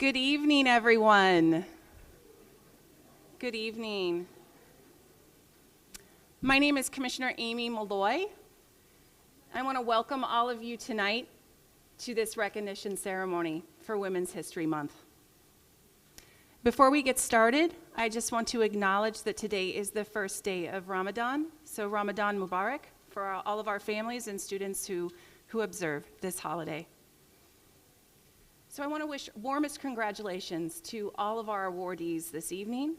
Good evening, everyone. Good evening. My name is Commissioner Amy Malloy. I want to welcome all of you tonight to this recognition ceremony for Women's History Month. Before we get started, I just want to acknowledge that today is the first day of Ramadan, so Ramadan Mubarak for all of our families and students who observe this holiday. So I want to wish warmest congratulations to all of our awardees this evening,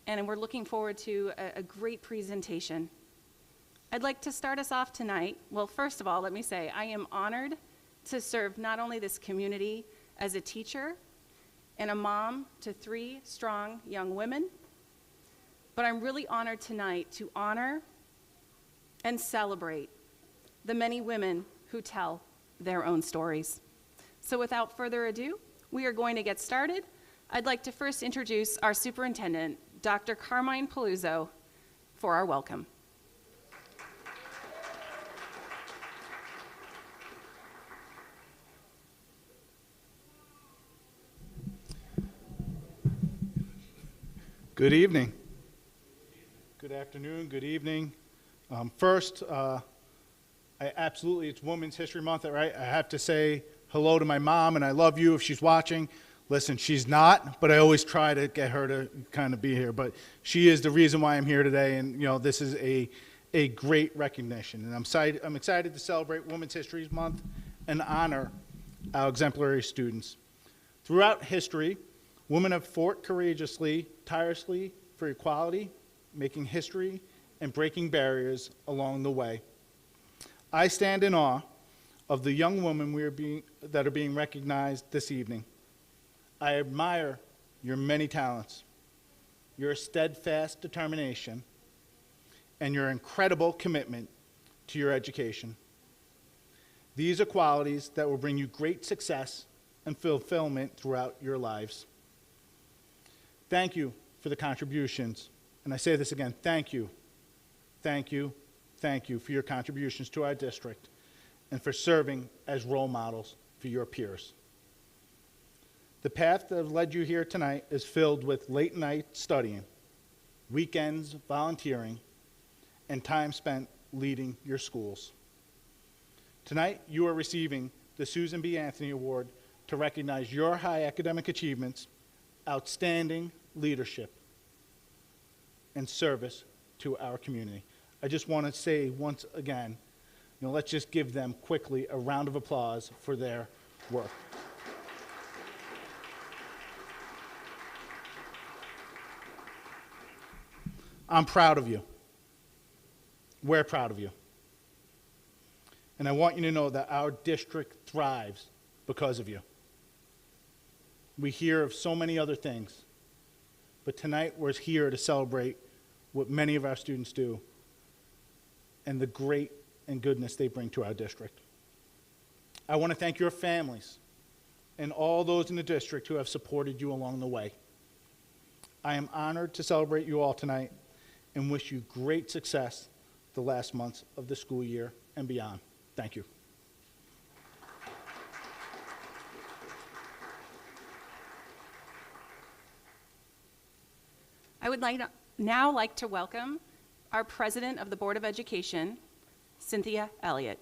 and we're looking forward to a great presentation. I'd like to start us off tonight. Well, first of all, let me say I am honored to serve not only this community as a teacher and a mom to 3 strong young women, but I'm really honored tonight to honor and celebrate the many women who tell their own stories. So without further ado, we are going to get started. I'd like to first introduce our superintendent, Dr. Carmine Paluzzo, for our welcome. Good evening. Good afternoon, good evening. First, it's Women's History Month, right? I have to say hello to my mom, and I love you if she's watching. Listen, she's not, but I always try to get her to kind of be here. But she is the reason why I'm here today, and this is a great recognition. And I'm excited to celebrate Women's History Month and honor our exemplary students. Throughout history, women have fought courageously, tirelessly for equality, making history and breaking barriers along the way. I stand in awe of the young women that are being recognized this evening. I admire your many talents, your steadfast determination, and your incredible commitment to your education. These are qualities that will bring you great success and fulfillment throughout your lives. Thank you for the contributions. And I say this again, thank you, thank you, thank you for your contributions to our district and for serving as role models for your peers. The path that has led you here tonight is filled with late night studying, weekends volunteering, and time spent leading your schools. Tonight, you are receiving the Susan B. Anthony Award to recognize your high academic achievements, outstanding leadership, and service to our community. I just want to say once again, let's just give them quickly a round of applause for their work. I'm proud of you. We're proud of you. And I want you to know that our district thrives because of you. We hear of so many other things, but tonight we're here to celebrate what many of our students do and the great and goodness they bring to our district. I want to thank your families and all those in the district who have supported you along the way. I am honored to celebrate you all tonight and wish you great success the last months of the school year and beyond. Thank you. I would now like to welcome our President of the Board of Education, Cynthia Elliott.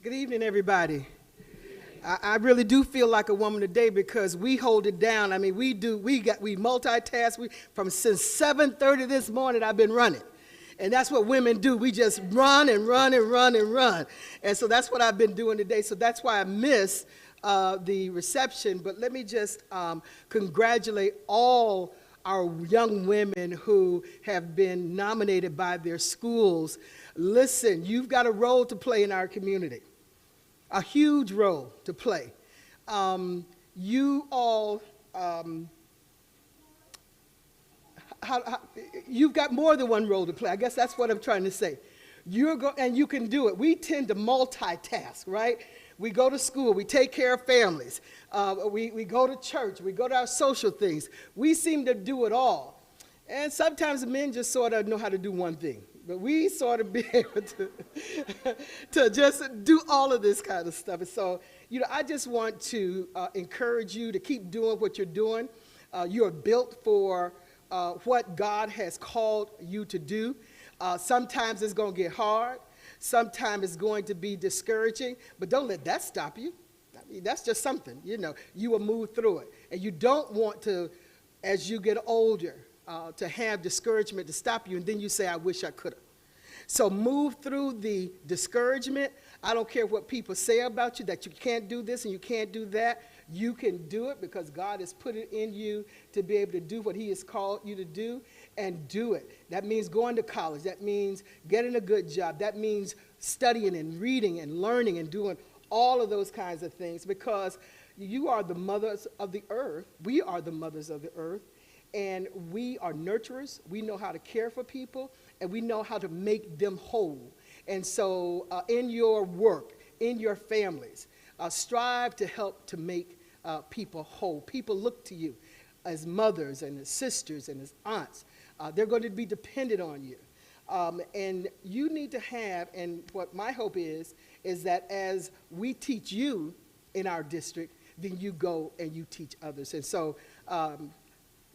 Good evening, everybody. I really do feel like a woman today because we hold it down. I mean, we multitask. Since 7:30 this morning, I've been running. And that's what women do. We just run and run and run and run. And so that's what I've been doing today. So that's why I miss the reception. But let me just congratulate all our young women who have been nominated by their schools. Listen, you've got a role to play in our community, a huge role to play. You all, you've got more than one role to play. I guess that's what I'm trying to say. And you can do it. We tend to multitask, right? We go to school, we take care of families, we go to church, we go to our social things. We seem to do it all. And sometimes the men just sort of know how to do one thing. But we sort of be able to just do all of this kind of stuff. And so, I just want to encourage you to keep doing what you're doing. You are built for what God has called you to do. Sometimes it's going to get hard. Sometimes it's going to be discouraging. But don't let that stop you. I mean, that's just something, You will move through it. And you don't want to, as you get older, to have discouragement to stop you, and then you say, I wish I could have. So move through the discouragement. I don't care what people say about you, that you can't do this and you can't do that. You can do it because God has put it in you to be able to do what he has called you to do, and do it. That means going to college. That means getting a good job. That means studying and reading and learning and doing all of those kinds of things, because you are the mothers of the earth. We are the mothers of the earth. And we are nurturers. We know how to care for people, and we know how to make them whole. And so in your work, in your families, strive to help to make people whole. People look to you as mothers and as sisters and as aunts. They're going to be dependent on you. And you need to have, and what my hope is that as we teach you in our district, then you go and you teach others. And so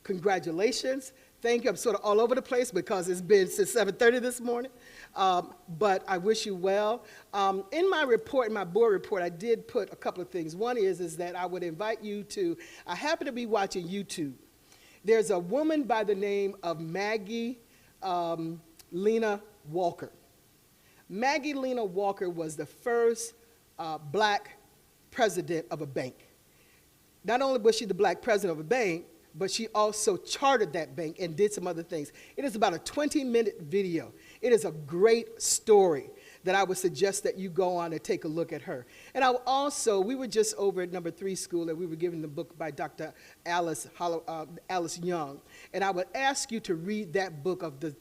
congratulations. Thank you. I'm sort of all over the place because it's been since 7:30 this morning, but I wish you well. In my report, in my board report, I did put a couple of things. One is that I would invite you to, I happen to be watching YouTube. There's a woman by the name of Maggie Lena Walker. Maggie Lena Walker was the first black president of a bank. Not only was she the black president of a bank, but she also chartered that bank and did some other things. It is about a 20-minute video. It is a great story that I would suggest that you go on and take a look at her. And I also, we were just over at number 3 school, and we were given the book by Dr. Alice Young. And I would ask you to read that book of the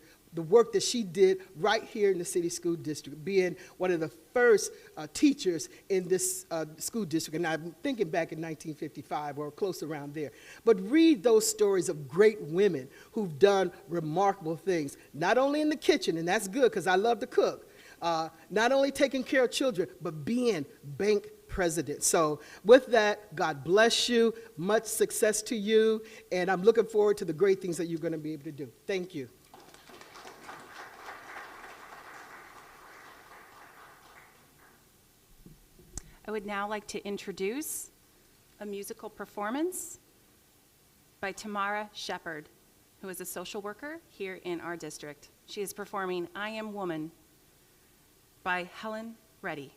work that she did right here in the city school district, being one of the first teachers in this school district. And I'm thinking back in 1955 or close around there. But read those stories of great women who've done remarkable things, not only in the kitchen, and that's good because I love to cook, not only taking care of children, but being bank president. So with that, God bless you. Much success to you. And I'm looking forward to the great things that you're going to be able to do. Thank you. I would now like to introduce a musical performance by Tamara Shepard, who is a social worker here in our district. She is performing I Am Woman by Helen Reddy.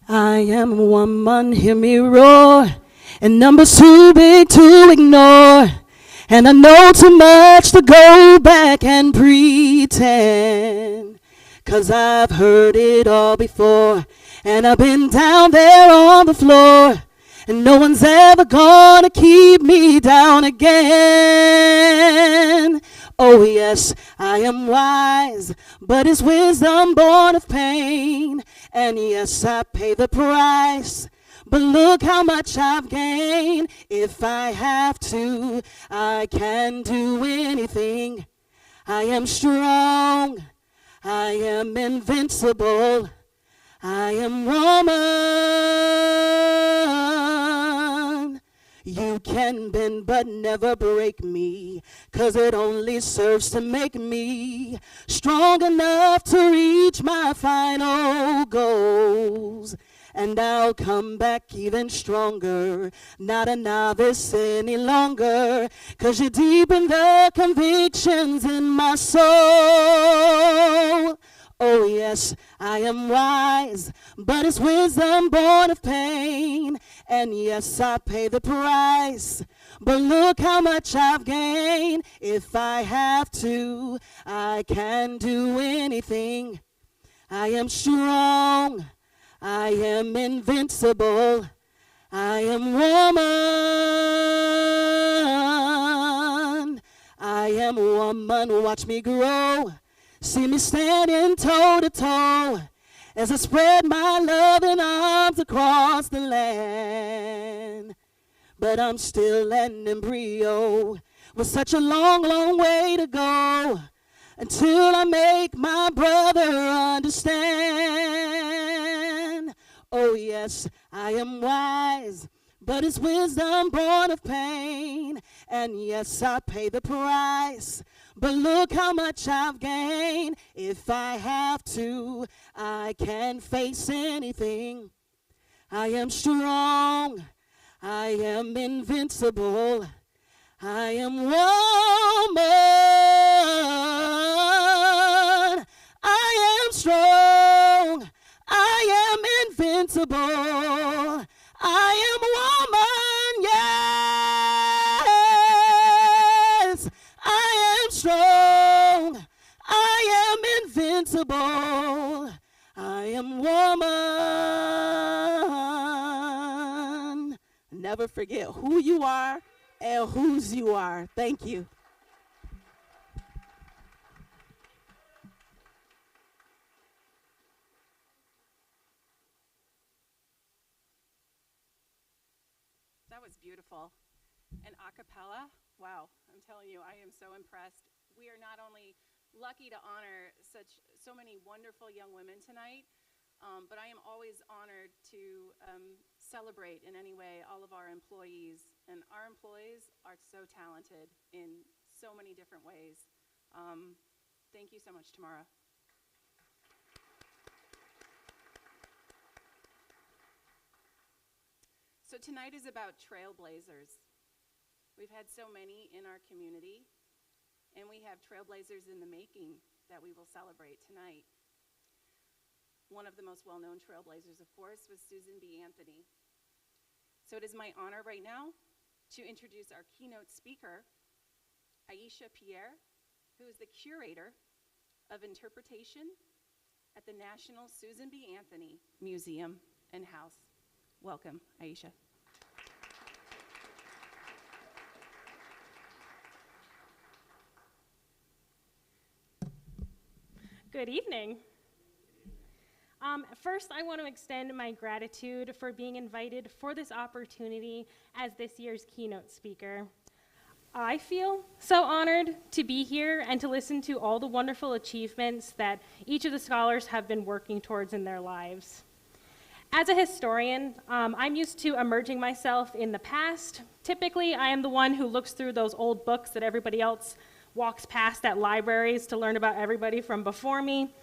I am a woman, hear me roar, and numbers too big to ignore, and I know too much to go back and pretend, 'cause I've heard it all before, and I've been down there on the floor, and no one's ever gonna keep me down again. Oh yes, I am wise, but it's wisdom born of pain. And yes, I pay the price, but look how much I've gained. If I have to, I can do anything. I am strong, I am invincible, I am woman. You can bend but never break me, 'cause it only serves to make me strong enough to reach my final goals. And I'll come back even stronger, not a novice any longer, 'cause you deepen the convictions in my soul. Oh yes, I am wise, but it's wisdom born of pain. And yes, I pay the price, but look how much I've gained. If I have to, I can do anything. I am strong, I am invincible, I am woman. I am woman, watch me grow. See me standing toe to toe as I spread my loving arms across the land. But I'm still an embryo with such a long, long way to go until I make my brother understand. Oh yes, I am wise, but it's wisdom born of pain. And yes, I pay the price, but look how much I've gained. If I have to, I can face anything. I am strong, I am invincible, I am woman. I am strong, I am invincible, I am woman, yes. I am strong, I am invincible, I am woman. Never forget who you are and whose you are. Thank you. That was beautiful. And a cappella, wow, I'm telling you, I am so impressed. We are not only lucky to honor so many wonderful young women tonight, but I am always honored to celebrate in any way all of our employees. And our employees are so talented in so many different ways. Thank you so much, Tamara. So tonight is about trailblazers. We've had so many in our community, and we have trailblazers in the making that we will celebrate tonight. One of the most well-known trailblazers, of course, was Susan B. Anthony. So it is my honor right now to introduce our keynote speaker, Aisha Pierre, who is the curator of interpretation at the National Susan B. Anthony Museum and House. Welcome, Aisha. Good evening. First, I want to extend my gratitude for being invited for this opportunity as this year's keynote speaker. I feel so honored to be here and to listen to all the wonderful achievements that each of the scholars have been working towards in their lives. As a historian, I'm used to immersing myself in the past. Typically, I am the one who looks through those old books that everybody else walks past at libraries to learn about everybody from before me.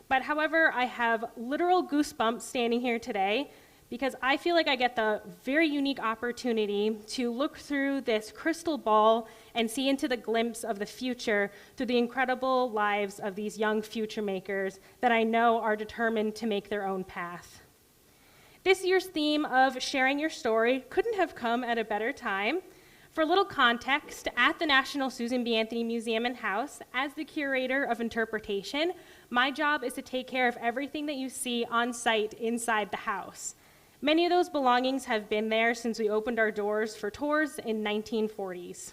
But however, I have literal goosebumps standing here today because I feel like I get the very unique opportunity to look through this crystal ball and see into the glimpse of the future through the incredible lives of these young future makers that I know are determined to make their own path. This year's theme of sharing your story couldn't have come at a better time. For a little context, at the National Susan B. Anthony Museum and House, as the curator of interpretation, my job is to take care of everything that you see on site inside the house. Many of those belongings have been there since we opened our doors for tours in 1940s.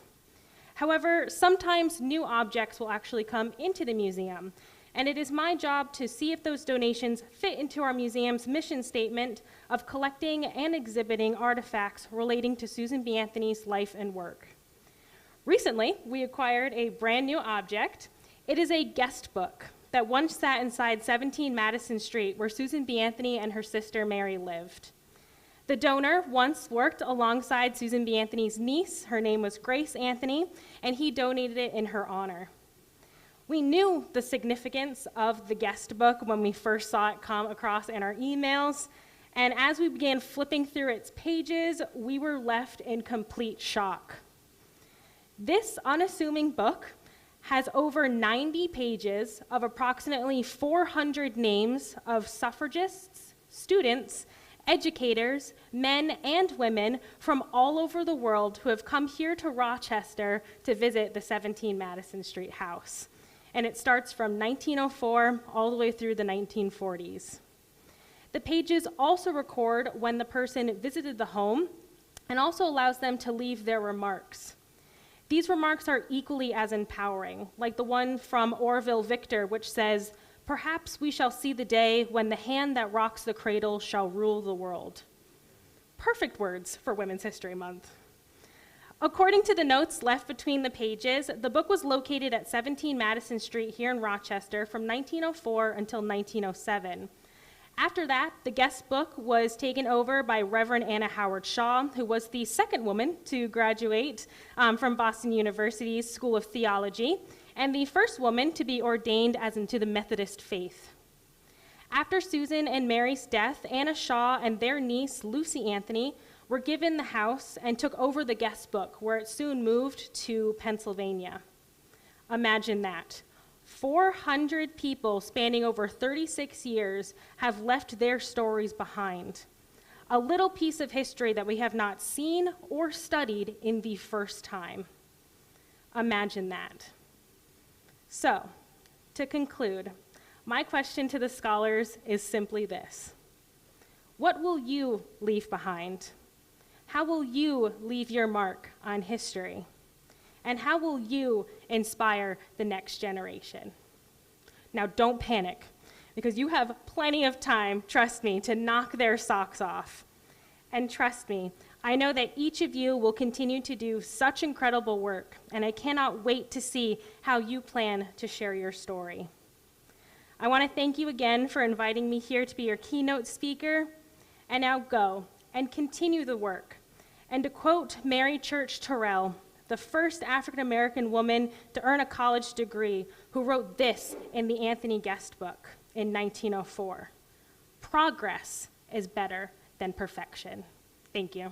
However, sometimes new objects will actually come into the museum, and it is my job to see if those donations fit into our museum's mission statement of collecting and exhibiting artifacts relating to Susan B. Anthony's life and work. Recently, we acquired a brand new object. It is a guest book that once sat inside 17 Madison Street, where Susan B. Anthony and her sister Mary lived. The donor once worked alongside Susan B. Anthony's niece. Her name was Grace Anthony, and he donated it in her honor. We knew the significance of the guest book when we first saw it come across in our emails, and as we began flipping through its pages, we were left in complete shock. This unassuming book has over 90 pages of approximately 400 names of suffragists, students, educators, men and women from all over the world who have come here to Rochester to visit the 17 Madison Street house. And it starts from 1904 all the way through the 1940s. The pages also record when the person visited the home and also allows them to leave their remarks. These remarks are equally as empowering, like the one from Orville Victor, which says, "Perhaps we shall see the day when the hand that rocks the cradle shall rule the world." Perfect words for Women's History Month. According to the notes left between the pages, the book was located at 17 Madison Street here in Rochester from 1904 until 1907. After that, the guest book was taken over by Reverend Anna Howard Shaw, who was the second woman to graduate from Boston University's School of Theology, and the first woman to be ordained as into the Methodist faith. After Susan and Mary's death, Anna Shaw and their niece, Lucy Anthony, were given the house and took over the guest book, where it soon moved to Pennsylvania. Imagine that. 400 people spanning over 36 years have left their stories behind. A little piece of history that we have not seen or studied in the first time. Imagine that. So, to conclude, my question to the scholars is simply this: what will you leave behind? How will you leave your mark on history? And how will you inspire the next generation? Now, don't panic, because you have plenty of time, trust me, to knock their socks off. And trust me, I know that each of you will continue to do such incredible work, and I cannot wait to see how you plan to share your story. I want to thank you again for inviting me here to be your keynote speaker, and now go and continue the work. And to quote Mary Church Terrell, the first African-American woman to earn a college degree, who wrote this in the Anthony Guest book in 1904, "Progress is better than perfection." Thank you.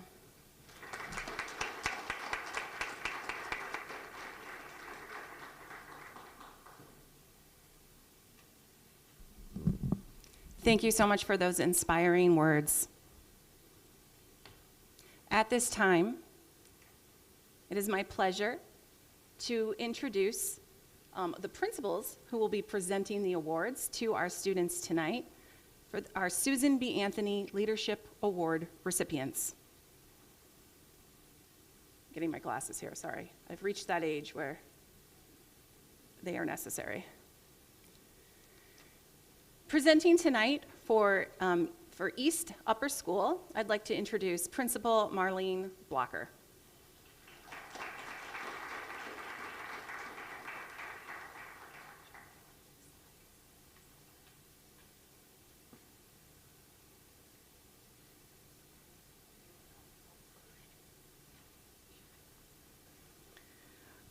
Thank you so much for those inspiring words. At this time, it is my pleasure to introduce the principals who will be presenting the awards to our students tonight for our Susan B. Anthony Leadership Award recipients. Getting my glasses here, sorry. I've reached that age where they are necessary. Presenting tonight for East Upper School, I'd like to introduce Principal Marlene Blocker.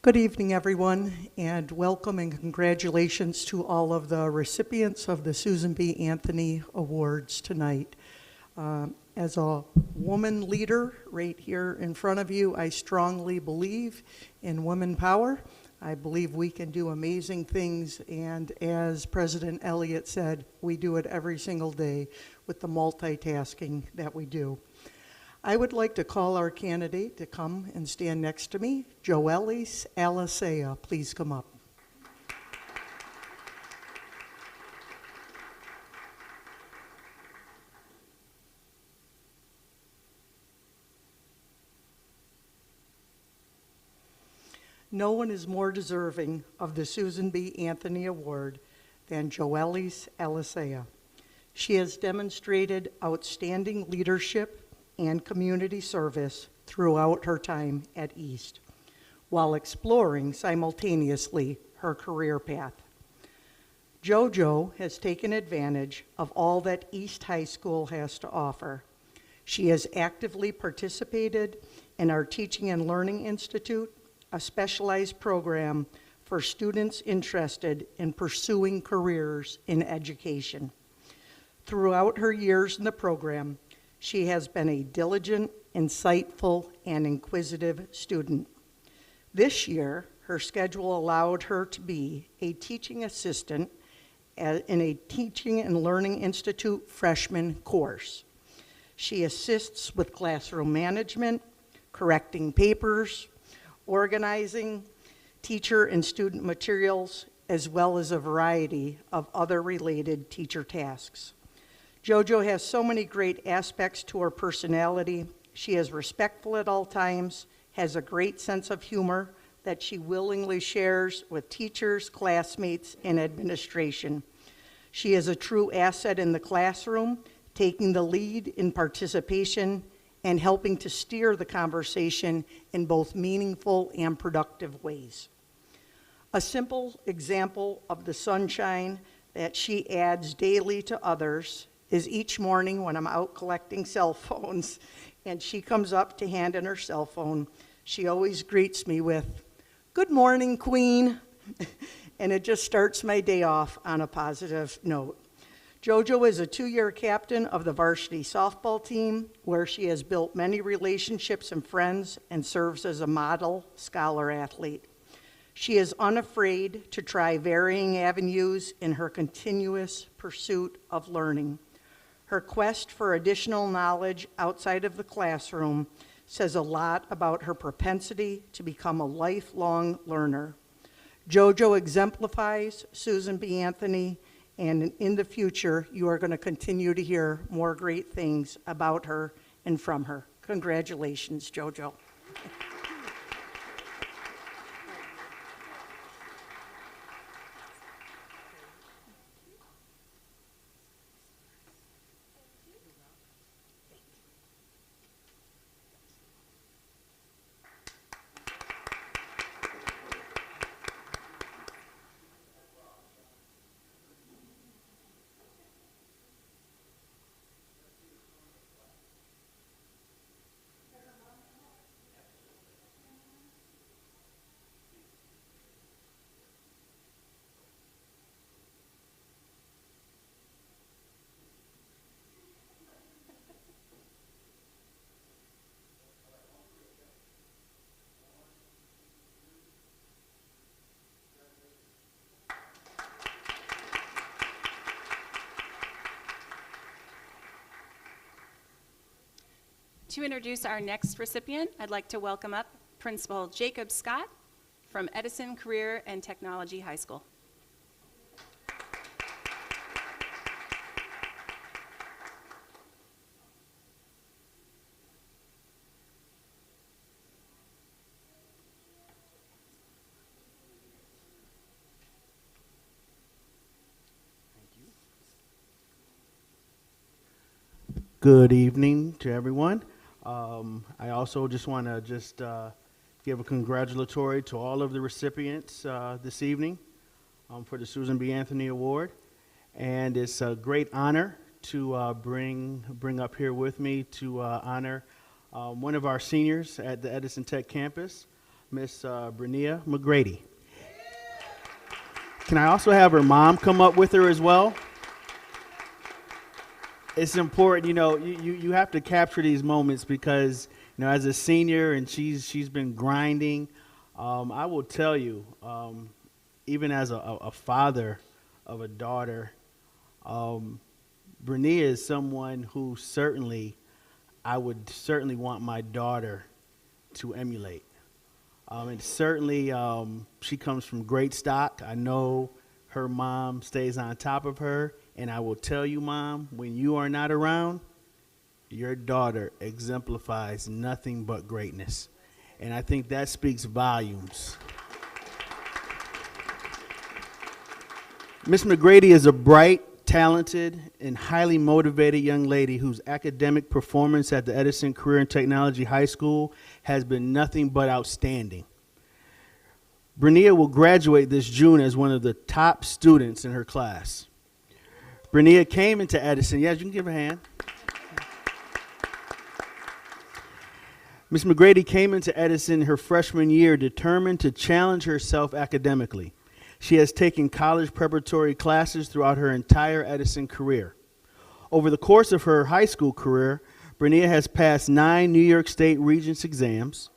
Good evening, everyone, and welcome and congratulations to all of the recipients of the Susan B. Anthony Awards tonight. As a woman leader right here in front of you, I strongly believe in women power. I believe we can do amazing things, and as President Elliott said, we do it every single day with the multitasking that we do. I would like to call our candidate to come and stand next to me, Joelis Alicea. Please come up. No one is more deserving of the Susan B. Anthony Award than Joelis Alicea. She has demonstrated outstanding leadership and community service throughout her time at East, while exploring simultaneously her career path. JoJo has taken advantage of all that East High School has to offer. She has actively participated in our Teaching and Learning Institute, a specialized program for students interested in pursuing careers in education. Throughout her years in the program, she has been a diligent, insightful, and inquisitive student. This year, her schedule allowed her to be a teaching assistant in a Teaching and Learning Institute freshman course. She assists with classroom management, correcting papers, organizing teacher and student materials, as well as a variety of other related teacher tasks. JoJo has so many great aspects to her personality. She is respectful at all times, has a great sense of humor, that she willingly shares with teachers, classmates, and administration. She is a true asset in the classroom, taking the lead in participation and helping to steer the conversation in both meaningful and productive ways. A simple example of the sunshine that she adds daily to others is each morning when I'm out collecting cell phones and she comes up to hand in her cell phone, she always greets me with, "Good morning, Queen." And it just starts my day off on a positive note. JoJo is a 2-year captain of the varsity softball team, where she has built many relationships and friends and serves as a model scholar athlete. She is unafraid to try varying avenues in her continuous pursuit of learning. Her quest for additional knowledge outside of the classroom says a lot about her propensity to become a lifelong learner. JoJo exemplifies Susan B. Anthony, and in the future, you are going to continue to hear more great things about her and from her. Congratulations, JoJo. To introduce our next recipient, I'd like to welcome up Principal Jacob Scott from Edison Career and Technology High School. Good evening to everyone. I also just want to give a congratulatory to all of the recipients this evening for the Susan B. Anthony Award. And it's a great honor to bring up here with me to honor one of our seniors at the Edison Tech campus, Miss Bernia McGrady. Can I also have her mom come up with her as well? It's important, you have to capture these moments because, as a senior and she's been grinding, I will tell you, even as a father of a daughter, Bernia is someone who I would certainly want my daughter to emulate. And certainly she comes from great stock. I know her mom stays on top of her. And I will tell you, Mom, when you are not around, your daughter exemplifies nothing but greatness. And I think that speaks volumes. Miss McGrady is a bright, talented, and highly motivated young lady whose academic performance at the Edison Career and Technology High School has been nothing but outstanding. Bernia will graduate this June as one of the top students in her class. Bernia came into Edison. Yes, you can give her a hand. Ms. McGrady came into Edison her freshman year determined to challenge herself academically. She has taken college preparatory classes throughout her entire Edison career. Over the course of her high school career, Bernia has passed 9 New York State Regents exams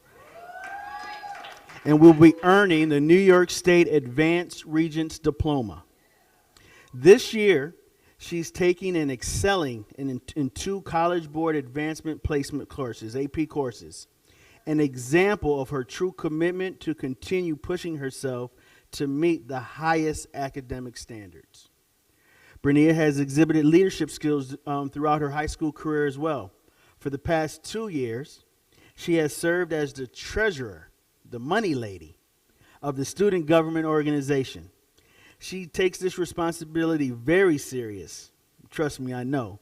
and will be earning the New York State Advanced Regents Diploma. This year, she's taking and excelling in 2 College Board Advancement Placement courses, AP courses, an example of her true commitment to continue pushing herself to meet the highest academic standards. Bernia has exhibited leadership skills throughout her high school career as well. For the past 2 years, she has served as the treasurer, the money lady, of the student government organization. She takes this responsibility very serious. Trust me, I know.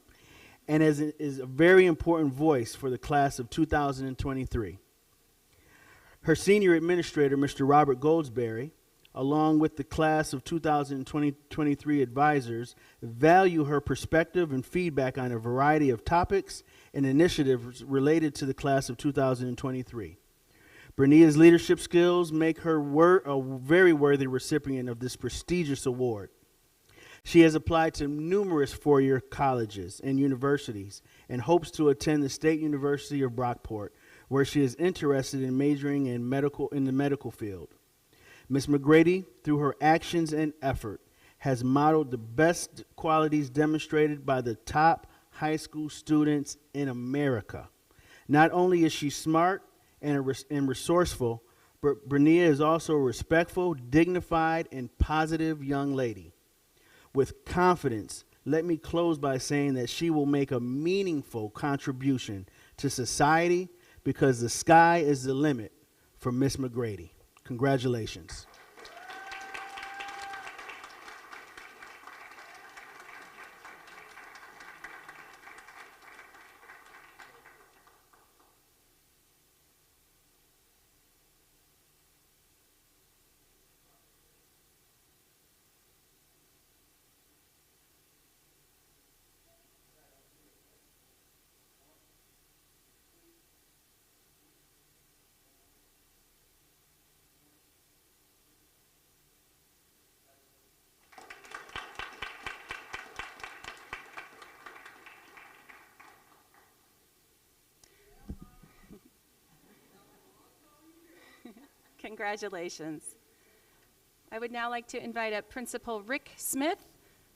And is a very important voice for the class of 2023. Her senior administrator, Mr. Robert Goldsberry, along with the class of 2023 advisors, value her perspective and feedback on a variety of topics and initiatives related to the class of 2023. Bernia's leadership skills make her a very worthy recipient of this prestigious award. She has applied to numerous four-year colleges and universities and hopes to attend the State University of Brockport, where she is interested in majoring in the medical field. Ms. McGrady, through her actions and effort, has modeled the best qualities demonstrated by the top high school students in America. Not only is she smart and resourceful, but Bernia is also a respectful, dignified, and positive young lady. With confidence, let me close by saying that she will make a meaningful contribution to society because the sky is the limit for Ms. McGrady. Congratulations. Congratulations. I would now like to invite up Principal Rick Smith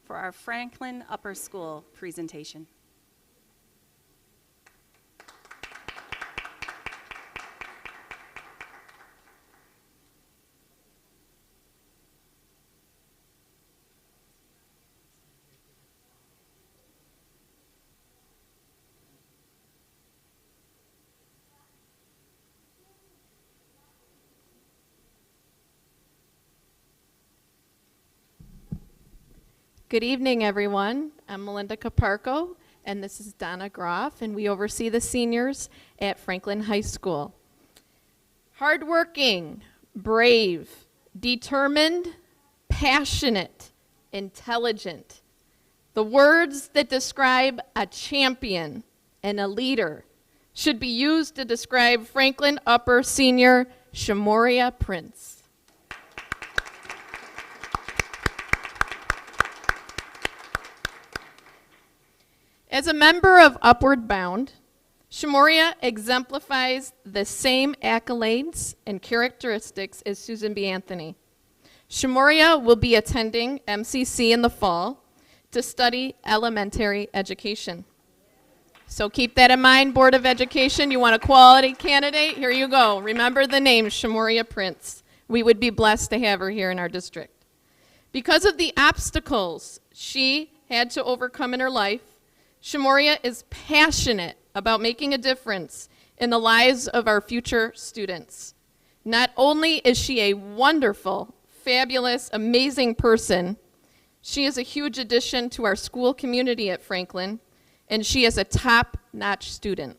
for our Franklin Upper School presentation. Good evening, everyone. I'm Melinda Caparco, and this is Donna Groff, and we oversee the seniors at Franklin High School. Hardworking, brave, determined, passionate, intelligent. The words that describe a champion and a leader should be used to describe Franklin Upper Senior Shamoria Prince. As a member of Upward Bound, Shamoria exemplifies the same accolades and characteristics as Susan B. Anthony. Shamoria will be attending MCC in the fall to study elementary education. So keep that in mind, Board of Education. You want a quality candidate? Here you go. Remember the name, Shamoria Prince. We would be blessed to have her here in our district. Because of the obstacles she had to overcome in her life, Shamoria is passionate about making a difference in the lives of our future students. Not only is she a wonderful, fabulous, amazing person, she is a huge addition to our school community at Franklin, and she is a top-notch student.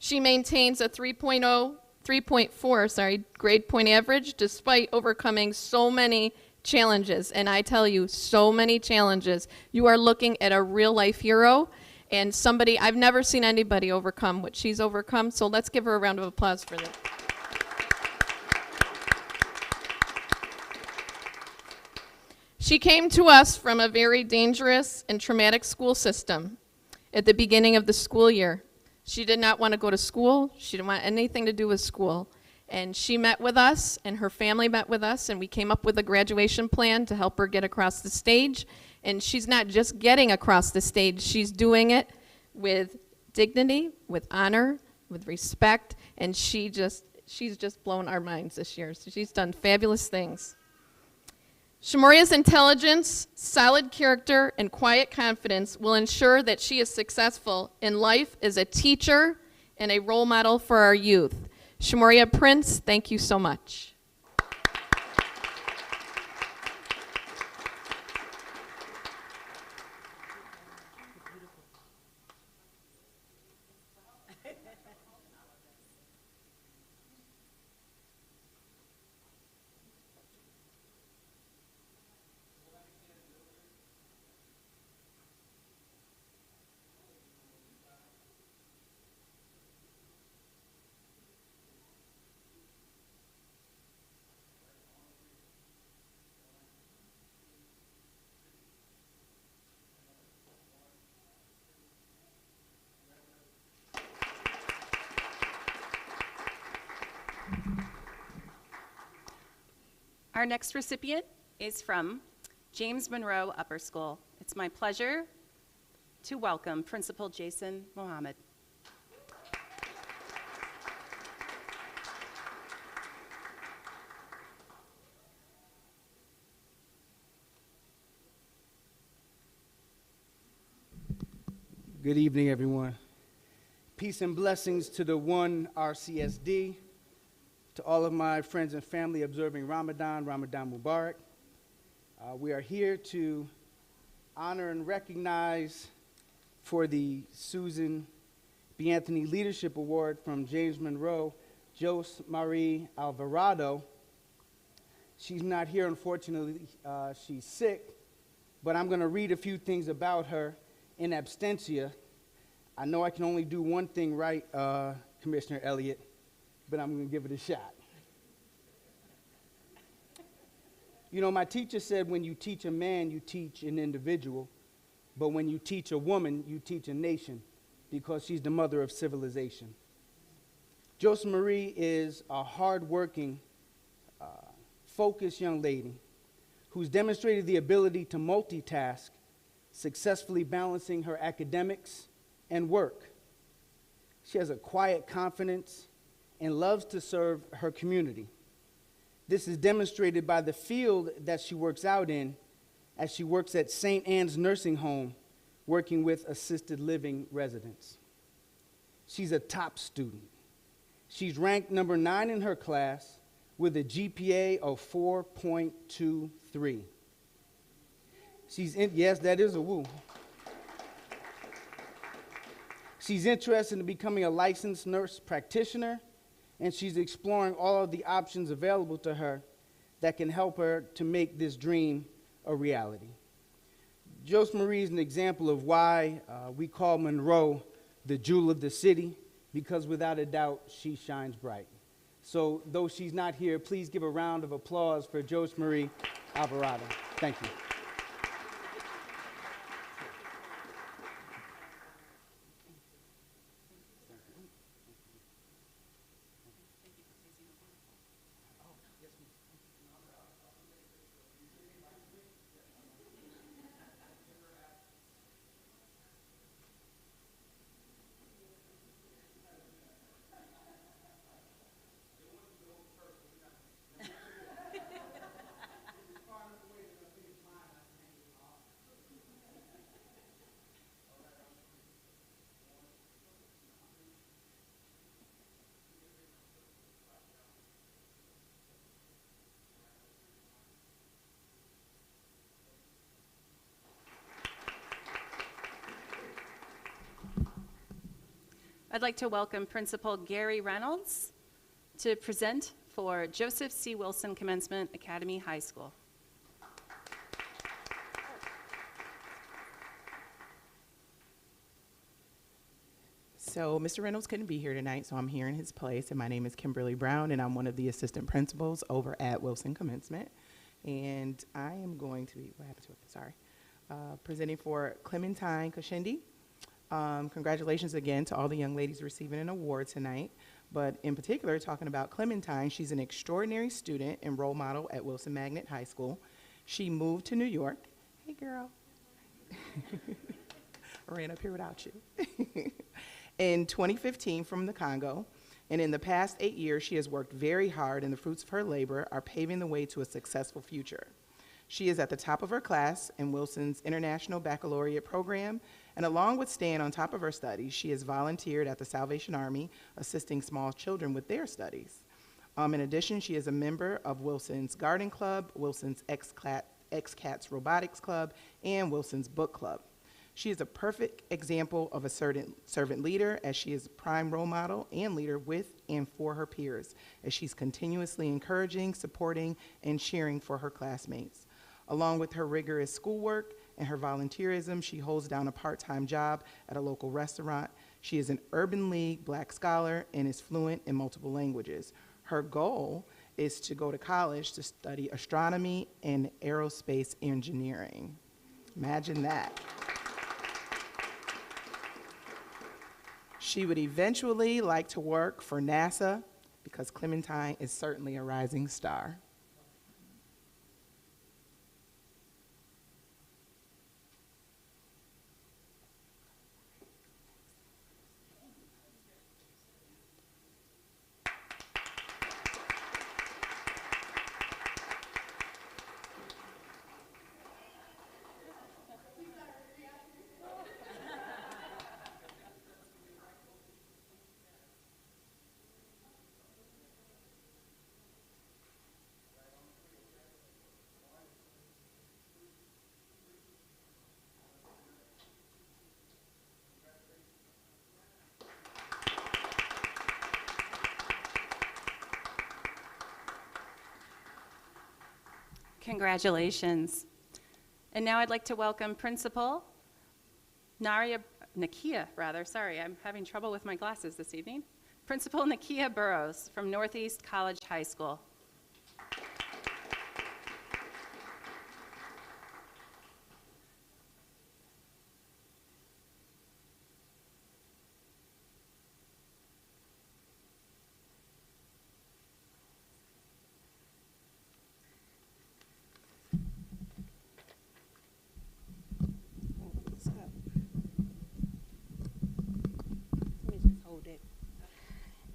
She maintains a 3.4 grade point average despite overcoming so many challenges, and I tell you, so many challenges. You are looking at a real-life hero and somebody, I've never seen anybody overcome what she's overcome, so let's give her a round of applause for that. She came to us from a very dangerous and traumatic school system at the beginning of the school year. She did not want to go to school. She didn't want anything to do with school. And she met with us, and her family met with us, and we came up with a graduation plan to help her get across the stage. And she's not just getting across the stage, she's doing it with dignity, with honor, with respect, and she's just blown our minds this year. So she's done fabulous things. Shamoria's intelligence, solid character, and quiet confidence will ensure that she is successful in life as a teacher and a role model for our youth. Shamoria Prince, thank you so much. Our next recipient is from James Monroe Upper School. It's my pleasure to welcome Principal Jason Mohammed. Good evening, everyone. Peace and blessings to the one RCSD, to all of my friends and family observing Ramadan Mubarak. We are here to honor and recognize for the Susan B. Anthony Leadership Award from James Monroe, Jose Marie Alvarado. She's not here, unfortunately. She's sick, but I'm going to read a few things about her in absentia. I know I can only do one thing right, Commissioner Elliott, but I'm going to give it a shot. You know, my teacher said when you teach a man, you teach an individual, but when you teach a woman, you teach a nation, because she's the mother of civilization. Jose Marie is a hardworking, focused young lady who's demonstrated the ability to multitask, successfully balancing her academics and work. She has a quiet confidence and loves to serve her community. This is demonstrated by the field that she works out in, as she works at St. Anne's Nursing Home, working with assisted living residents. She's a top student. She's ranked number 9 in her class with a GPA of 4.23. Yes, that is a woo. She's interested in becoming a licensed nurse practitioner, and she's exploring all of the options available to her that can help her to make this dream a reality. Jose Marie is an example of why we call Monroe the jewel of the city, because without a doubt, she shines bright. So though she's not here, please give a round of applause for Jose Marie Alvarado. Thank you. I'd like to welcome Principal Gary Reynolds to present for Joseph C. Wilson Commencement Academy High School. So Mr. Reynolds couldn't be here tonight, so I'm here in his place, and my name is Kimberly Brown, and I'm one of the assistant principals over at Wilson Commencement. And I am going to be, what happened to it? Sorry. Presenting for Clementine Koscendi. Congratulations again to all the young ladies receiving an award tonight, but in particular, talking about Clementine, she's an extraordinary student and role model at Wilson Magnet High School. She moved to New York. Hey, girl. I ran up here without you. In 2015 from the Congo, and in the past 8 years, she has worked very hard, and the fruits of her labor are paving the way to a successful future. She is at the top of her class in Wilson's International Baccalaureate program, and along with staying on top of her studies, she has volunteered at the Salvation Army, assisting small children with their studies. In addition, she is a member of Wilson's Garden Club, Wilson's X-Cats Robotics Club, and Wilson's Book Club. She is a perfect example of a servant leader, as she is a prime role model and leader with and for her peers, as she's continuously encouraging, supporting, and cheering for her classmates. Along with her rigorous schoolwork and her volunteerism, she holds down a part-time job at a local restaurant. She is an Urban League Black Scholar and is fluent in multiple languages. Her goal is to go to college to study astronomy and aerospace engineering. Imagine that. She would eventually like to work for NASA, because Clementine is certainly a rising star. Congratulations. And now I'd like to welcome Principal Nakia, sorry, I'm having trouble with my glasses this evening. Principal Nakia Burroughs from Northeast College High School.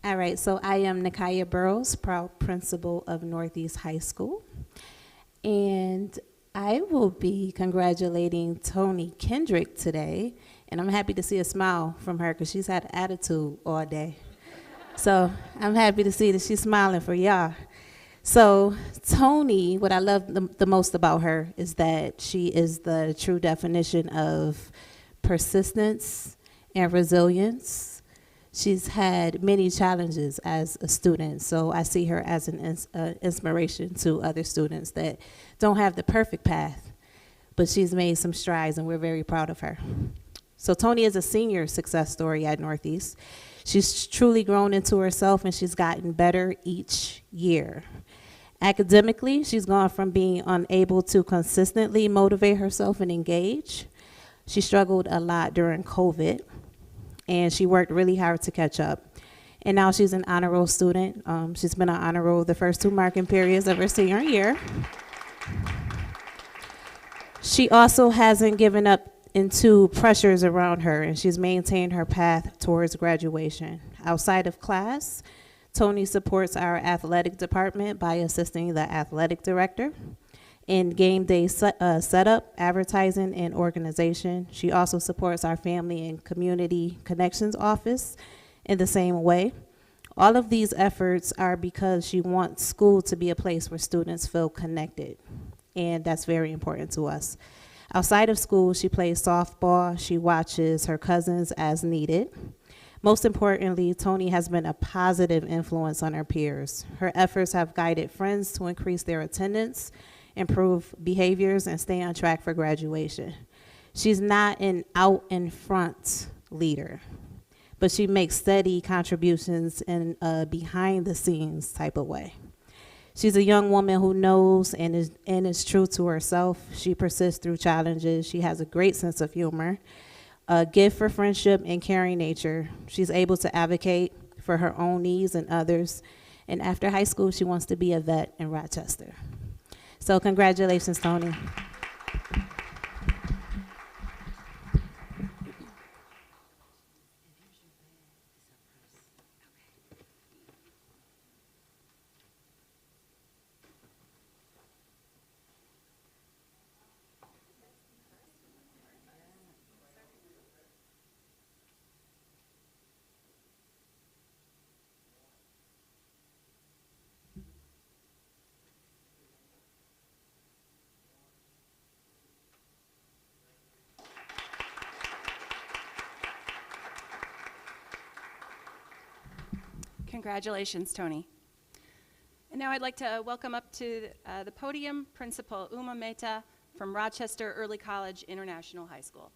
All right, so I am Nakia Burroughs, proud principal of Northeast High School. And I will be congratulating Toni Kendrick today. And I'm happy to see a smile from her because she's had attitude all day. So I'm happy to see that she's smiling for y'all. So Toni, what I love the most about her is that she is the true definition of persistence and resilience. She's had many challenges as a student, so I see her as an inspiration to other students that don't have the perfect path, but she's made some strides, and we're very proud of her. So Toni is a senior success story at Northeast. She's truly grown into herself, and she's gotten better each year. Academically, she's gone from being unable to consistently motivate herself and engage. She struggled a lot during COVID, and she worked really hard to catch up. And now she's an honor roll student. She's been on honor roll the first 2 marking periods of her senior year. She also hasn't given up into pressures around her, and she's maintained her path towards graduation. Outside of class, Toni supports our athletic department by assisting the athletic director in game day setup, advertising, and organization. She also supports our Family and Community Connections office in the same way. All of these efforts are because she wants school to be a place where students feel connected, and that's very important to us. Outside of school, she plays softball. She watches her cousins as needed. Most importantly, Toni has been a positive influence on her peers. Her efforts have guided friends to increase their attendance, improve behaviors, and stay on track for graduation. She's not an out in front leader, but she makes steady contributions in a behind the scenes type of way. She's a young woman who knows and is true to herself. She persists through challenges. She has a great sense of humor, a gift for friendship and caring nature. She's able to advocate for her own needs and others. And after high school, she wants to be a vet in Rochester. So congratulations, Toni. Congratulations, Toni. And now I'd like to welcome up to the podium Principal Mehta from Rochester Early College International High School.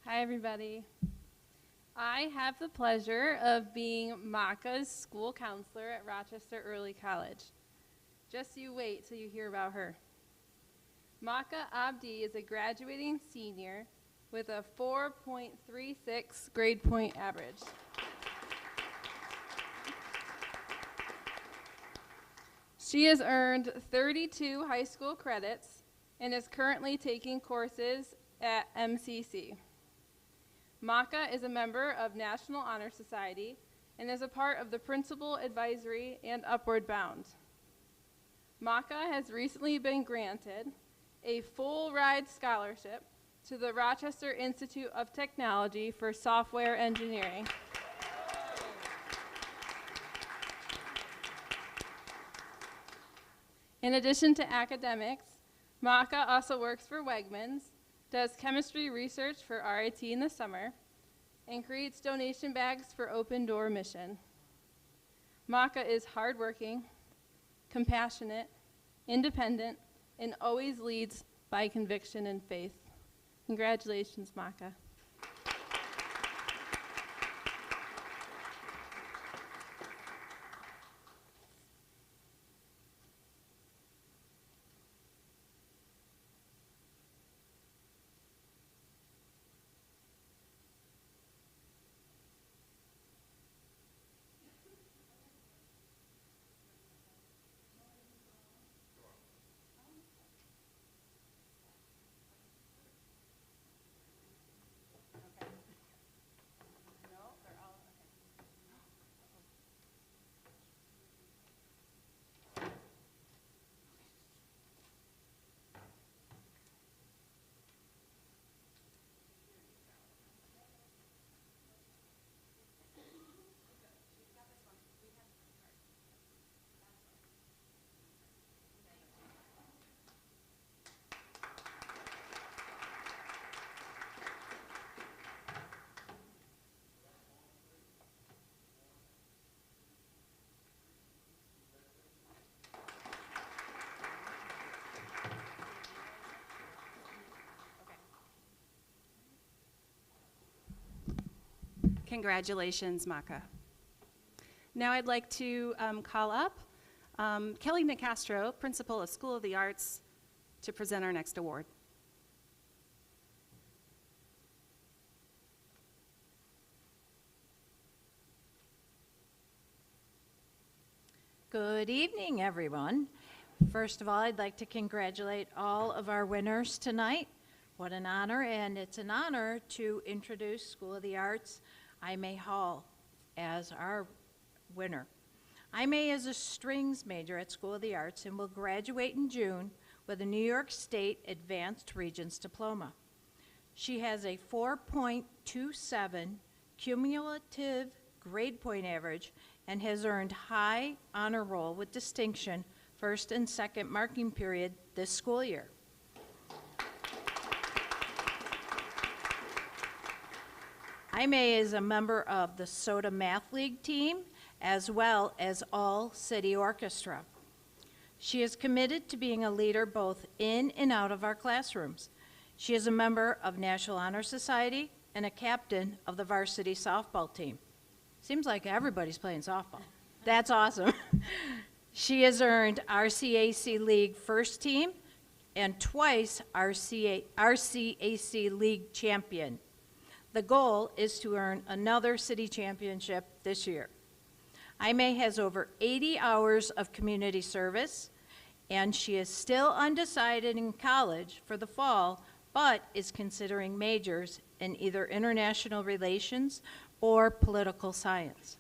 Hi, everybody. I have the pleasure of being Maka's school counselor at Rochester Early College. Just you wait till you hear about her. Maka Abdi is a graduating senior with a 4.36 grade point average. She has earned 32 high school credits and is currently taking courses at MCC. Maka is a member of National Honor Society and is a part of the Principal Advisory and Upward Bound. Maka has recently been granted a full ride scholarship to the Rochester Institute of Technology for Software Engineering. In addition to academics, Maka also works for Wegmans, does chemistry research for RIT in the summer, and creates donation bags for Open Door Mission. Maka is hardworking, compassionate, independent, and always leads by conviction and faith. Congratulations, Maka. Congratulations, Maka. Now I'd like to call up Kelly Nicastro, Principal of School of the Arts, to present our next award. Good evening, everyone. First of all, I'd like to congratulate all of our winners tonight. What an honor, and it's an honor to introduce School of the Arts Aimee Hall as our winner. Aimee is a strings major at School of the Arts and will graduate in June with a New York State Advanced Regents Diploma. She has a 4.27 cumulative grade point average and has earned high honor roll with distinction first and second marking period this school year. Aimee is a member of the Soda Math League team as well as all city orchestra. She is committed to being a leader both in and out of our classrooms. She is a member of National Honor Society and a captain of the varsity softball team. Seems like everybody's playing softball. That's awesome. She has earned RCAC League first team and twice RCAC League champion. The goal is to earn another city championship this year. Aimee has over 80 hours of community service, and she is still undecided in college for the fall, but is considering majors in either international relations or political science.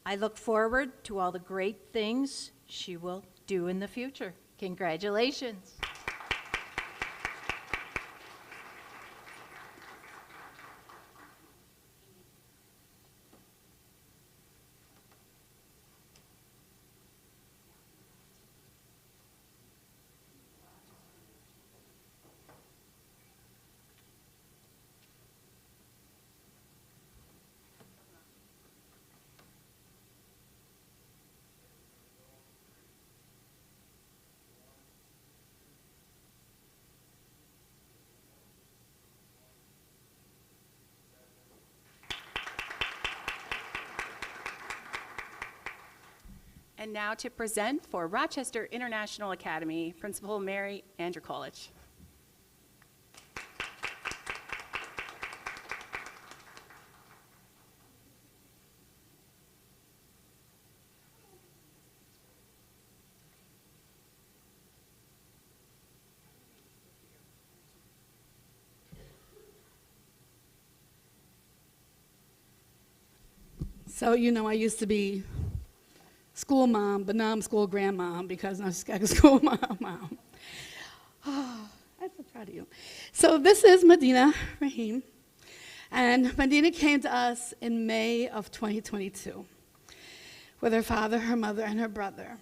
I look forward to all the great things she will do in the future. Congratulations. And now to present for Rochester International Academy, Principal Mary Andrikolich. So, you know, I used to be school mom, but now I'm school grandmom because I'm school mom. Oh, I'm so proud of you. So this is Medina Rahim, and Medina came to us in May of 2022 with her father, her mother, and her brother.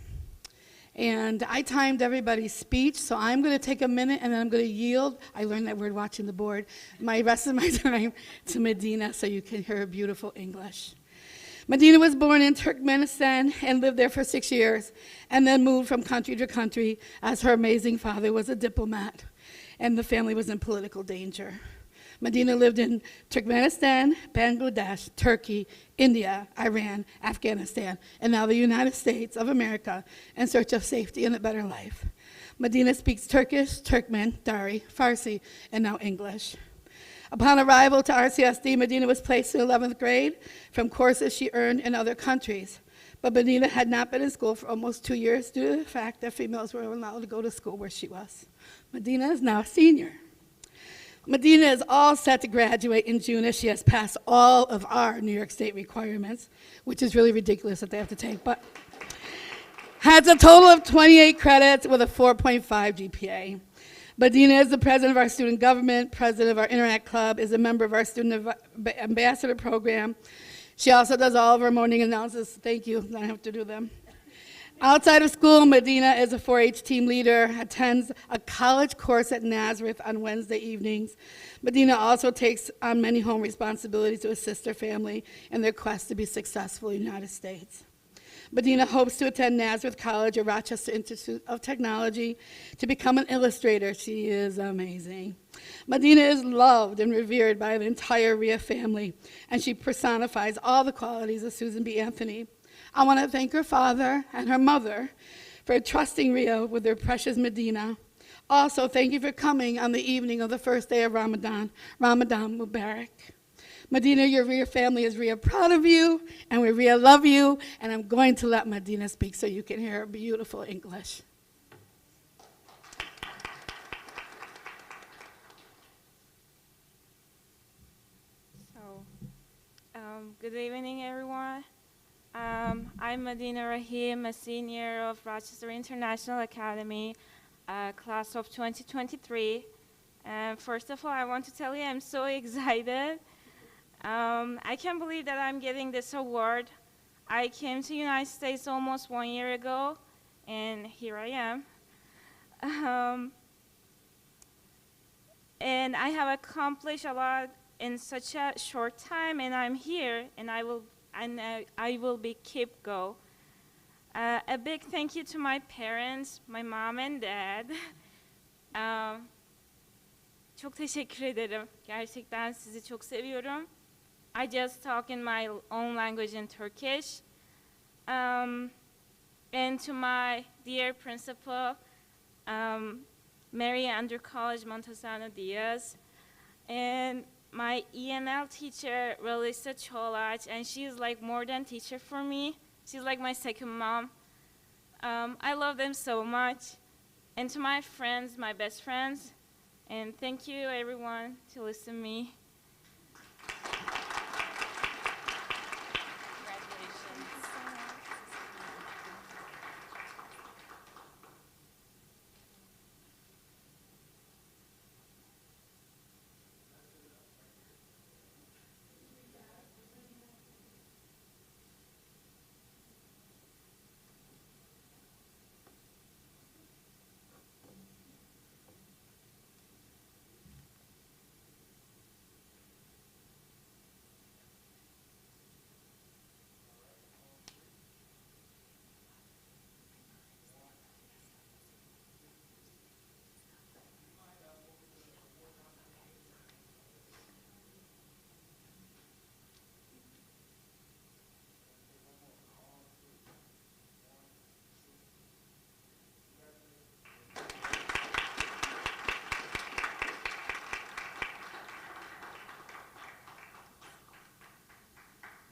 And I timed everybody's speech, so I'm going to take a minute and then I'm going to yield. I learned that word watching the board. My rest of my time to Medina so you can hear her beautiful English. Medina was born in Turkmenistan and lived there for 6 years and then moved from country to country as her amazing father was a diplomat and the family was in political danger. Medina lived in Turkmenistan, Bangladesh, Turkey, India, Iran, Afghanistan, and now the United States of America in search of safety and a better life. Medina speaks Turkish, Turkmen, Dari, Farsi, and now English. Upon arrival to RCSD, Medina was placed in 11th grade from courses she earned in other countries. But Medina had not been in school for almost 2 years due to the fact that females were allowed to go to school where she was. Medina is now a senior. Medina is all set to graduate in June as she has passed all of our New York State requirements, which is really ridiculous that they have to take, but has a total of 28 credits with a 4.5 GPA. Medina is the president of our student government, president of our Interact Club, is a member of our student ambassador program. She also does all of our morning announcements. Thank you, I don't have to do them. Outside of school, Medina is a 4-H team leader, attends a college course at Nazareth on Wednesday evenings. Medina also takes on many home responsibilities to assist her family in their quest to be successful in the United States. Medina hopes to attend Nazareth College or Rochester Institute of Technology to become an illustrator. She is amazing. Medina is loved and revered by the entire Rhea family, and she personifies all the qualities of Susan B. Anthony. I want to thank her father and her mother for trusting Rhea with their precious Medina. Also, thank you for coming on the evening of the first day of Ramadan. Ramadan Mubarak. Medina, your Rhea family is Rhea proud of you, and we Rhea love you, and I'm going to let Medina speak so you can hear her beautiful English. Good evening, everyone. I'm Medina Rahim, a senior of Rochester International Academy, class of 2023. And first of all, I want to tell you I'm so excited. I can't believe that I'm getting this award. I came to the United States almost 1 year ago, and here I am. And I have accomplished a lot in such a short time, and I'm here, and I will be keep go. A big thank you to my parents, my mom and dad. Çok teşekkür ederim. Gerçekten sizi çok seviyorum. I just talk in my own language in Turkish. And to my dear principal, Mary Andrew College Montesano Diaz, and my ENL teacher, Relisa Cholach, and she's like more than teacher for me. She's like my second mom. I love them so much. And to my friends, my best friends, and thank you everyone to listen to me.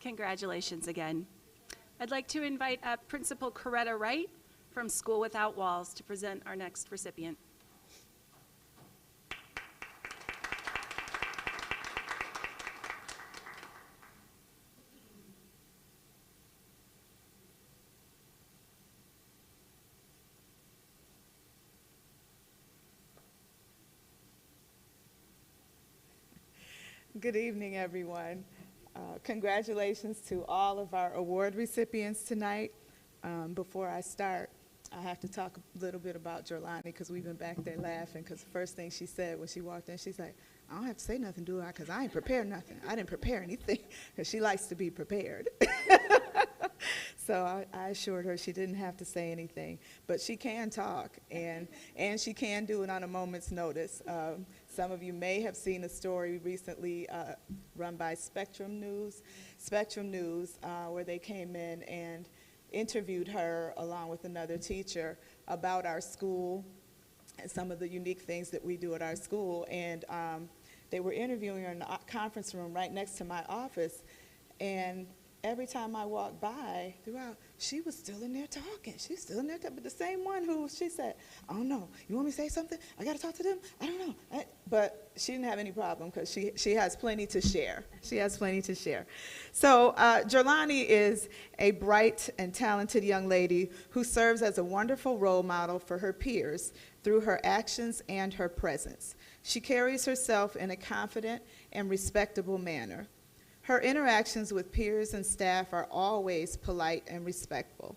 Congratulations again. I'd like to invite Principal Coretta Wright from School Without Walls to present our next recipient. Good evening, everyone. Congratulations to all of our award recipients tonight. Before I start, I have to talk a little bit about Jorlani because we've been back there laughing because the first thing she said when she walked in, she's like, I don't have to say nothing, do I? Because I ain't prepared nothing. I didn't prepare anything because she likes to be prepared. So I assured her she didn't have to say anything, but she can talk, and she can do it on a moment's notice. Some of you may have seen a story recently run by Spectrum News, where they came in and interviewed her along with another teacher about our school and some of the unique things that we do at our school. And they were interviewing her in the conference room right next to my office, and every time I walked by throughout, she was still in there talking. She's still in there talking. But the same one who she said, I don't know, you want me to say something? I got to talk to them? I don't know. But she didn't have any problem because she has plenty to share. She has plenty to share. So Jorlani is a bright and talented young lady who serves as a wonderful role model for her peers through her actions and her presence. She carries herself in a confident and respectable manner. Her interactions with peers and staff are always polite and respectful.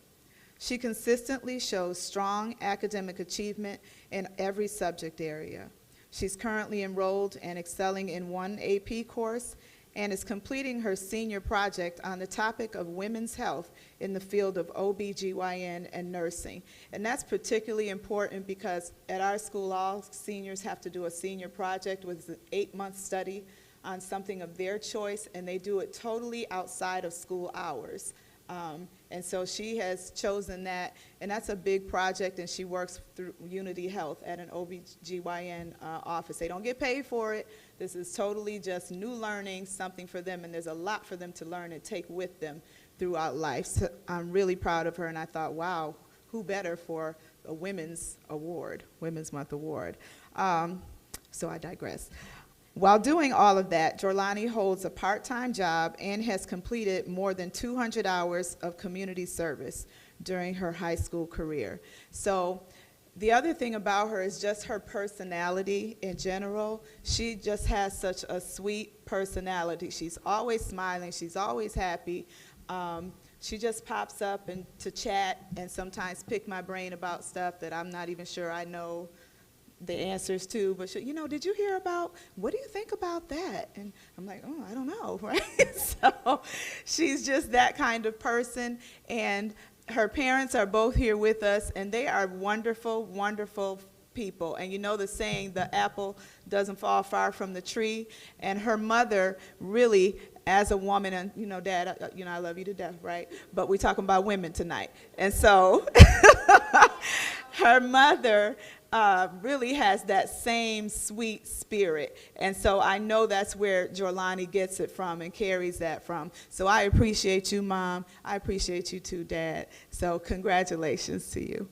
She consistently shows strong academic achievement in every subject area. She's currently enrolled and excelling in one AP course and is completing her senior project on the topic of women's health in the field of OBGYN and nursing. And that's particularly important because at our school, all seniors have to do a senior project with an 8-month study on something of their choice, and they do it totally outside of school hours. And so she has chosen that, and that's a big project, and she works through Unity Health at an OBGYN office. They don't get paid for it. This is totally just new learning, something for them, and there's a lot for them to learn and take with them throughout life. So I'm really proud of her, and I thought, wow, who better for a Women's Award, Women's Month Award. So I digress. While doing all of that, Jorlani holds a part-time job and has completed more than 200 hours of community service during her high school career. So the other thing about her is just her personality in general. She just has such a sweet personality. She's always smiling. She's always happy. She just pops up and to chat and sometimes pick my brain about stuff that I'm not even sure I know the answers to, but she, did you hear about, what do you think about that? And I'm like, oh, I don't know, right? So she's just that kind of person, and her parents are both here with us, and they are wonderful, wonderful people. And you know the saying, the apple doesn't fall far from the tree, and her mother really, as a woman, and Dad, I love you to death, right? But we're talking about women tonight. And so her mother really has that same sweet spirit. And so I know that's where Jorlani gets it from and carries that from. So I appreciate you, Mom. I appreciate you too, Dad. So congratulations to you.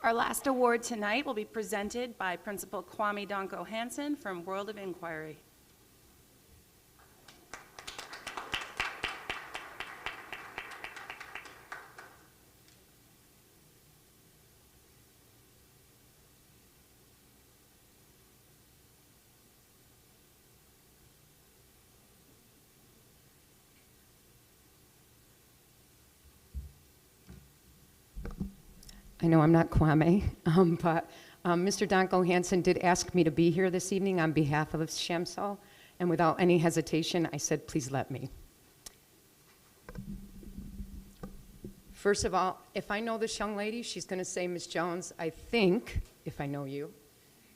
Our last award tonight will be presented by Principal Kwame Donko Hansen from World of Inquiry. I know I'm not Kwame, but Mr. Donko Hansen did ask me to be here this evening on behalf of SHAMSO, and without any hesitation, I said, please let me. First of all, if I know this young lady, she's going to say, Ms. Jones, I think, if I know you,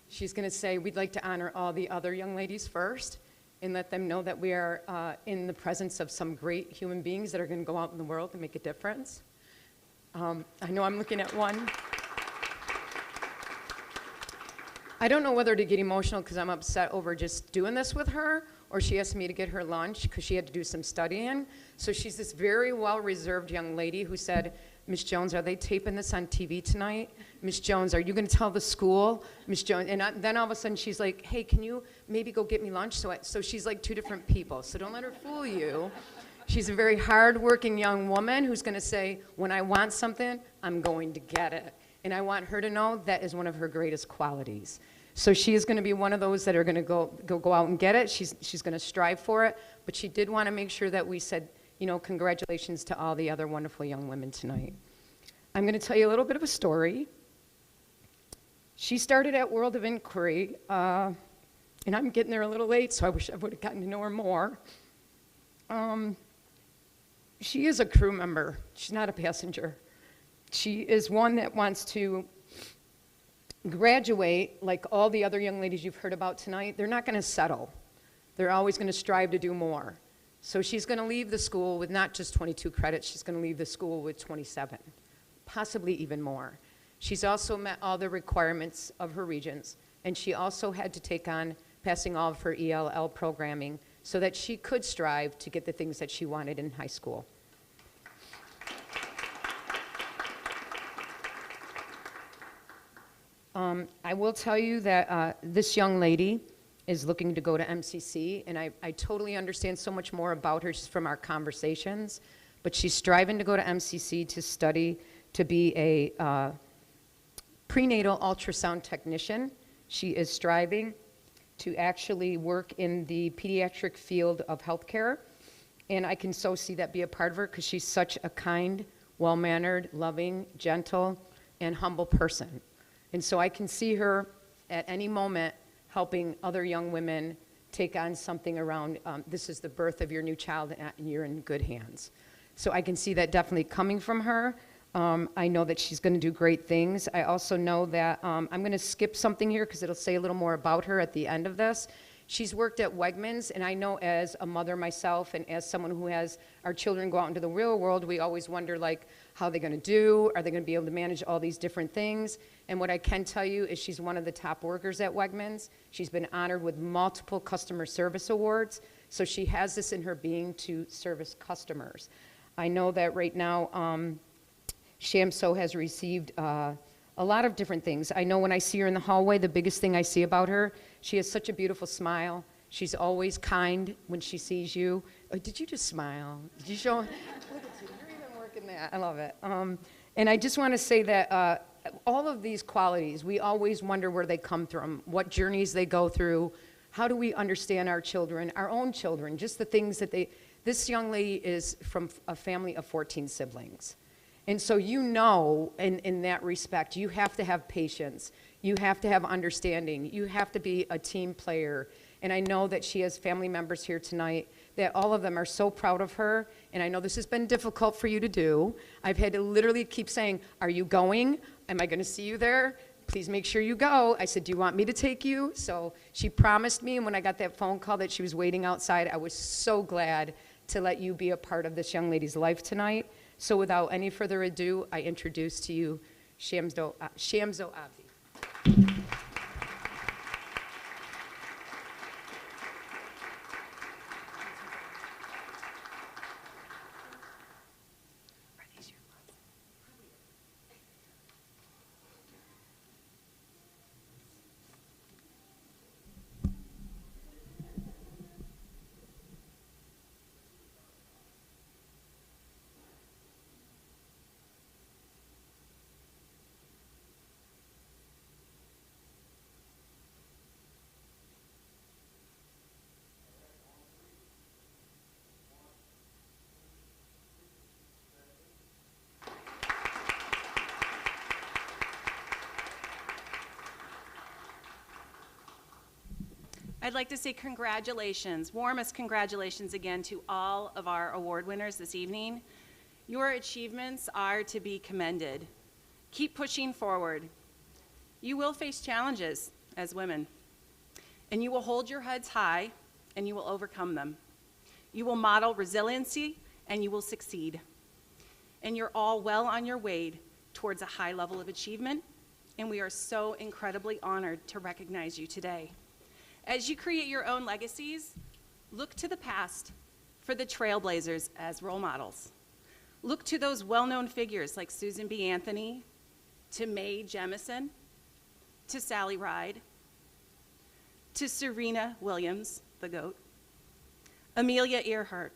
she's going to say, we'd like to honor all the other young ladies first, and let them know that we are in the presence of some great human beings that are going to go out in the world and make a difference. I know I'm looking at one. I don't know whether to get emotional because I'm upset over just doing this with her, or she asked me to get her lunch because she had to do some studying. So she's this very well-reserved young lady who said, Ms. Jones, are they taping this on TV tonight? Ms. Jones, are you going to tell the school? Ms. Jones, and then all of a sudden she's like, hey, can you maybe go get me lunch? So she's like two different people. So don't let her fool you. She's a very hard-working young woman who's going to say, when I want something, I'm going to get it. And I want her to know that is one of her greatest qualities. So she is going to be one of those that are going to go out and get it. She's going to strive for it. But she did want to make sure that we said, you know, congratulations to all the other wonderful young women tonight. I'm going to tell you a little bit of a story. She started at World of Inquiry, and I'm getting there a little late, so I wish I would have gotten to know her more. She is a crew member. She's not a passenger. She is one that wants to graduate like all the other young ladies you've heard about tonight. They're not going to settle. They're always going to strive to do more. So she's going to leave the school with not just 22 credits, she's going to leave the school with 27, possibly even more. She's also met all the requirements of her regents, and she also had to take on passing all of her ELL programming so that she could strive to get the things that she wanted in high school. I will tell you that this young lady is looking to go to MCC, and I totally understand so much more about her just from our conversations, but she's striving to go to MCC to study to be a prenatal ultrasound technician. She is striving to actually work in the pediatric field of healthcare, and I can so see that be a part of her because she's such a kind, well-mannered, loving, gentle, and humble person. And so I can see her at any moment helping other young women take on something around, this is the birth of your new child and you're in good hands. So I can see that definitely coming from her. I know that she's going to do great things. I also know that I'm going to skip something here because it'll say a little more about her at the end of this. She's worked at Wegmans, and I know as a mother myself and as someone who has our children go out into the real world, we always wonder, like, how are they going to do? Are they going to be able to manage all these different things? And what I can tell you is she's one of the top workers at Wegmans. She's been honored with multiple customer service awards, so she has this in her being to service customers. I know that right now, Shamso has received a lot of different things. I know when I see her in the hallway, the biggest thing I see about her, she has such a beautiful smile. She's always kind when she sees you. Oh, did you just smile? Did you show? Look at you, you're even working that. I love it. And I just want to say that all of these qualities, we always wonder where they come from, what journeys they go through, how do we understand our children, our own children, just the things that this young lady is from a family of 14 siblings. And so you know, in that respect, you have to have patience. You have to have understanding. You have to be a team player. And I know that she has family members here tonight that all of them are so proud of her. And I know this has been difficult for you to do. I've had to literally keep saying, are you going? Am I going to see you there? Please make sure you go. I said, do you want me to take you? So she promised me, and when I got that phone call that she was waiting outside, I was so glad to let you be a part of this young lady's life tonight. So without any further ado, I introduce to you Shamso Abdi. I'd like to say congratulations, warmest congratulations again to all of our award winners this evening. Your achievements are to be commended. Keep pushing forward. You will face challenges as women, and you will hold your heads high and you will overcome them. You will model resiliency, and you will succeed. And you're all well on your way towards a high level of achievement, and we are so incredibly honored to recognize you today. As you create your own legacies, look to the past for the trailblazers as role models. Look to those well-known figures like Susan B. Anthony, to Mae Jemison, to Sally Ride, to Serena Williams, the GOAT, Amelia Earhart,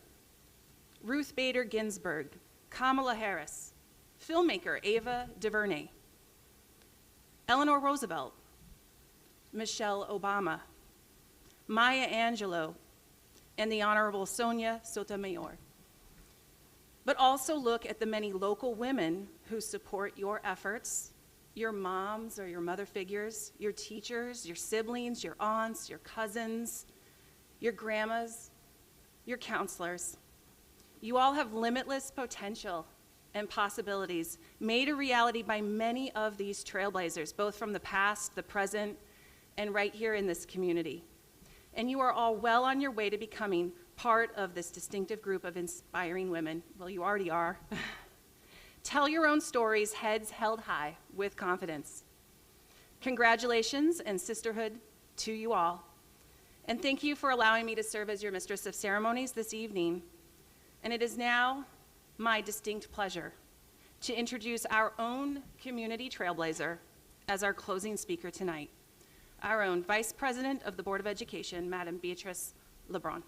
Ruth Bader Ginsburg, Kamala Harris, filmmaker Ava DuVernay, Eleanor Roosevelt, Michelle Obama, Maya Angelou, and the Honorable Sonia Sotomayor. But also look at the many local women who support your efforts, your moms or your mother figures, your teachers, your siblings, your aunts, your cousins, your grandmas, your counselors. You all have limitless potential and possibilities made a reality by many of these trailblazers, both from the past, the present, and right here in this community. And you are all well on your way to becoming part of this distinctive group of inspiring women. Well, you already are. Tell your own stories, heads held high with confidence. Congratulations and sisterhood to you all. And thank you for allowing me to serve as your Mistress of Ceremonies this evening. And it is now my distinct pleasure to introduce our own community trailblazer as our closing speaker tonight, our own Vice President of the Board of Education, Madam Beatrice LeBron.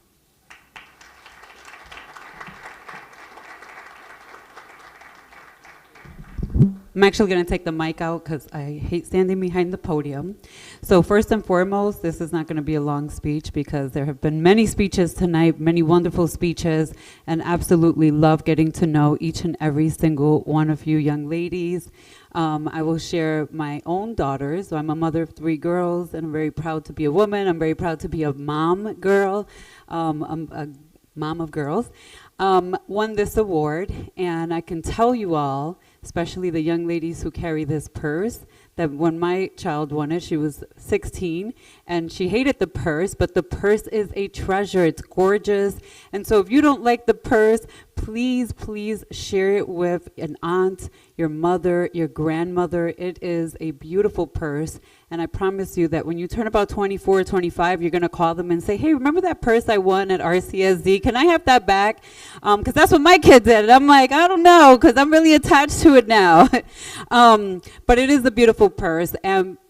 I'm actually going to take the mic out because I hate standing behind the podium. So first and foremost, this is not going to be a long speech because there have been many speeches tonight, many wonderful speeches, and absolutely love getting to know each and every single one of you young ladies. I will share my own daughters. So I'm a mother of 3 girls, and I'm very proud to be a woman. I'm very proud to be a mom girl, a mom of girls. Won this award, and I can tell you all, especially the young ladies who carry this purse, that when my child won it, she was 16, and she hated the purse, but the purse is a treasure. It's gorgeous. And so if you don't like the purse, please, please share it with an aunt, your mother, your grandmother. It is a beautiful purse, and I promise you that when you turn about 24 or 25, you're going to call them and say, hey, remember that purse I won at RCSD? Can I have that back? Because that's what my kid did. And I'm like, I don't know, because I'm really attached to it now. But it is a beautiful purse.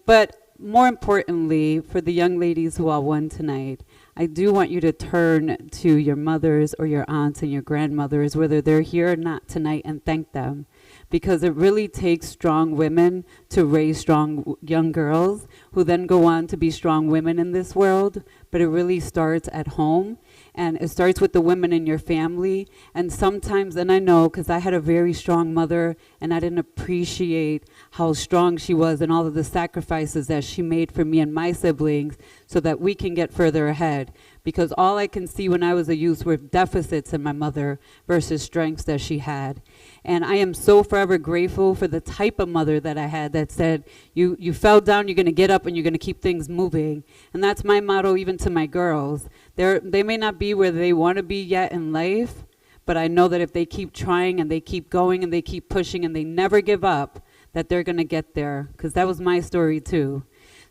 But more importantly, for the young ladies who all won tonight, I do want you to turn to your mothers or your aunts and your grandmothers, whether they're here or not tonight, and thank them. Because it really takes strong women to raise strong young girls who then go on to be strong women in this world. But it really starts at home, and it starts with the women in your family. And sometimes, and I know because I had a very strong mother, and I didn't appreciate how strong she was and all of the sacrifices that she made for me and my siblings so that we can get further ahead. Because all I can see when I was a youth were deficits in my mother versus strengths that she had. And I am so forever grateful for the type of mother that I had that said, you fell down, you're going to get up, and you're going to keep things moving. And that's my motto even to my girls. They may not be where they want to be yet in life, but I know that if they keep trying and they keep going and they keep pushing and they never give up, that they're going to get there. Because that was my story too.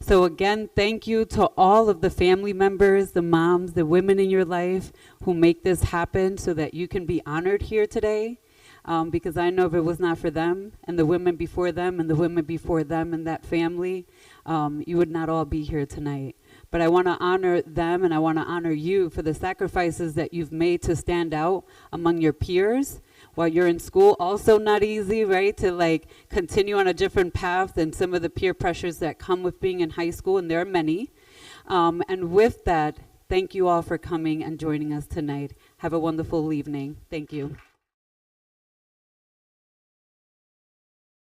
So again, thank you to all of the family members, the moms, the women in your life who make this happen so that you can be honored here today. Because I know if it was not for them and the women before them and the women before them and that family, you would not all be here tonight. But I want to honor them, and I want to honor you for the sacrifices that you've made to stand out among your peers while you're in school. Also not easy, right, to like continue on a different path than some of the peer pressures that come with being in high school, and there are many. And with that, thank you all for coming and joining us tonight. Have a wonderful evening. Thank you.